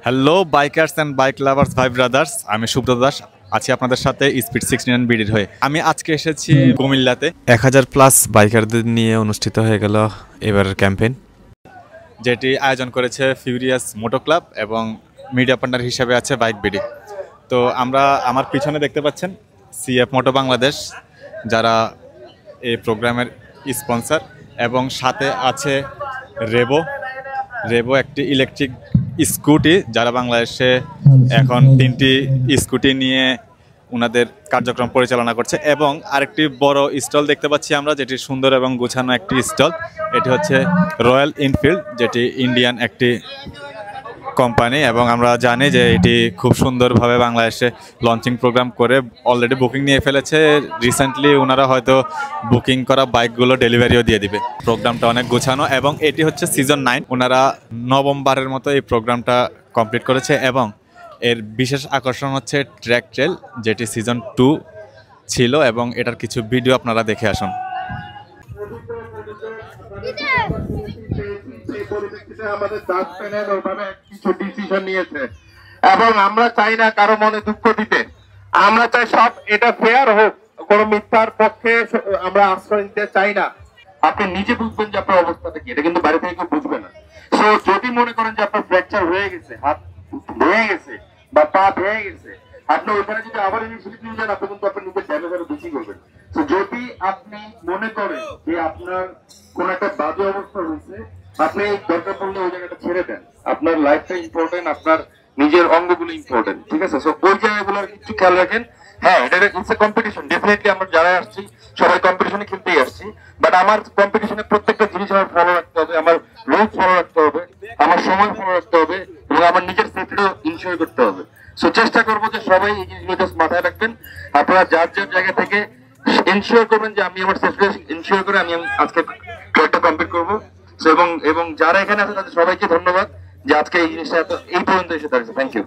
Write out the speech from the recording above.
Hello bikers and bike lovers ভাই brothers, আমি সুব্রত দাস আছি আপনাদের সাথে স্পিড 69 বিডির হয়ে। আমি আজকে এসেছি কুমিল্লাতে 1000+ বাইকারদের নিয়ে অনুষ্ঠিত হয়ে গেল এবারের ক্যাম্পেইন, যেটি আয়োজন করেছে ফিউরিয়াস মোটো ক্লাব এবং মিডিয়া পার্টনার হিসেবে আছে বাইক বিডি। তো আমার পিছনে দেখতে পাচ্ছেন সিএফ মোটো বাংলাদেশ, যারা এই প্রোগ্রামের স্পন্সর, এবং সাথে আছে রেবো একটি ইলেকট্রিক স্কুটি, যারা বাংলাদেশে এখন 3টি স্কুটি নিয়ে ওনাদের কার্যক্রম পরিচালনা করছে। এবং আরেকটি বড় স্টল দেখতে পাচ্ছি আমরা, যেটি সুন্দর এবং গোছানো একটি স্টল। এটি হচ্ছে রয়্যাল এনফিল্ড, যেটি ইন্ডিয়ান একটি কোম্পানি, এবং আমরা জানি যে এটি খুব সুন্দরভাবে বাংলাদেশে লঞ্চিং প্রোগ্রাম করে অলরেডি বুকিং নিয়ে ফেলেছে। রিসেন্টলি ওনারা হয়তো বুকিং করা বাইকগুলো ডেলিভারিও দিয়ে দিবে। প্রোগ্রামটা অনেক গোছানো, এবং এটি হচ্ছে সিজন 9। ওনারা নবমবারের মতো এই প্রোগ্রামটা কমপ্লিট করেছে, এবং এর বিশেষ আকর্ষণ হচ্ছে ট্র্যাক ট্রেল, যেটি সিজন 2 ছিল, এবং এটার কিছু ভিডিও আপনারা দেখে আসুন। আমাদের জাজ প্যানেল ওইভাবে কিছু ডিসিশন নিয়েছে, এবং আমরা চাই না কারো মনে দুঃখ দিতে। আমরা চাই সব এটা ফেয়ার হোক, কোনো মিথ্যার পক্ষে আমরা আশ্রয় নিতে চাই না। আপনি নিজে বুঝবেন যে আপনার অবস্থাটা কি, এটা কিন্তু বাইরে থেকে কেউ বুঝবে না। তো যদি মনে করেন যে আপনার ফ্র্যাকচার হয়ে গেছে, হাত ভেঙে গেছে বা পা ভেঙে গেছে, আপনি ওইখানে যদি আবার ইনিশিয়েটিভ নিয়ে যান, আপনি কিন্তু আপনার নিজের ড্যামেজ আরো বেশি করবেন। তো যদি আপনি মনে করেন যে আপনার কোন একটা বাজে অবস্থা হয়েছে, আপনি দরকার পড়লে ওই জায়গাটা ছেড়ে দেন। আপনার লাইফটা ইম্পর্টেন্ট, আপনার নিজের অঙ্গগুলো ইম্পর্টেন্ট, ঠিক আছে? সো ওই জায়গাগুলোর কিছু খেয়াল রাখেন। হ্যাঁ, এটা ইটস এ কম্পিটিশন। ডেফিনেটলি আমরা যারা আসছি সবাই কম্পিটিশনে খেলতেই আসছি, বাট আমার কম্পিটিশনে প্রত্যেকটা জিনিস আমার ফলো রাখতে হবে, আমার রুলস ফলো রাখতে হবে, আমার সময় ফলো রাখতে হবে, এবং আমার নিজের সেফটিও ইনশিওর করতে হবে। সো চেষ্টা করবো যে সবাই এই জিনিসগুলো জাস্ট মাথায় রাখবেন। আপনারা যার যার জায়গা থেকে ইনশিওর করবেন যে আমি আমার সেফটি ইনশিওর করে আমি আজকে ট্র্যাকটা কমপ্লিট করবো। এবং যারা এখানে আছে তাদের সবাইকে ধন্যবাদ যে আজকে এই জিনিসটা এই পর্যন্ত এসে দাঁড়িয়েছে। Thank you.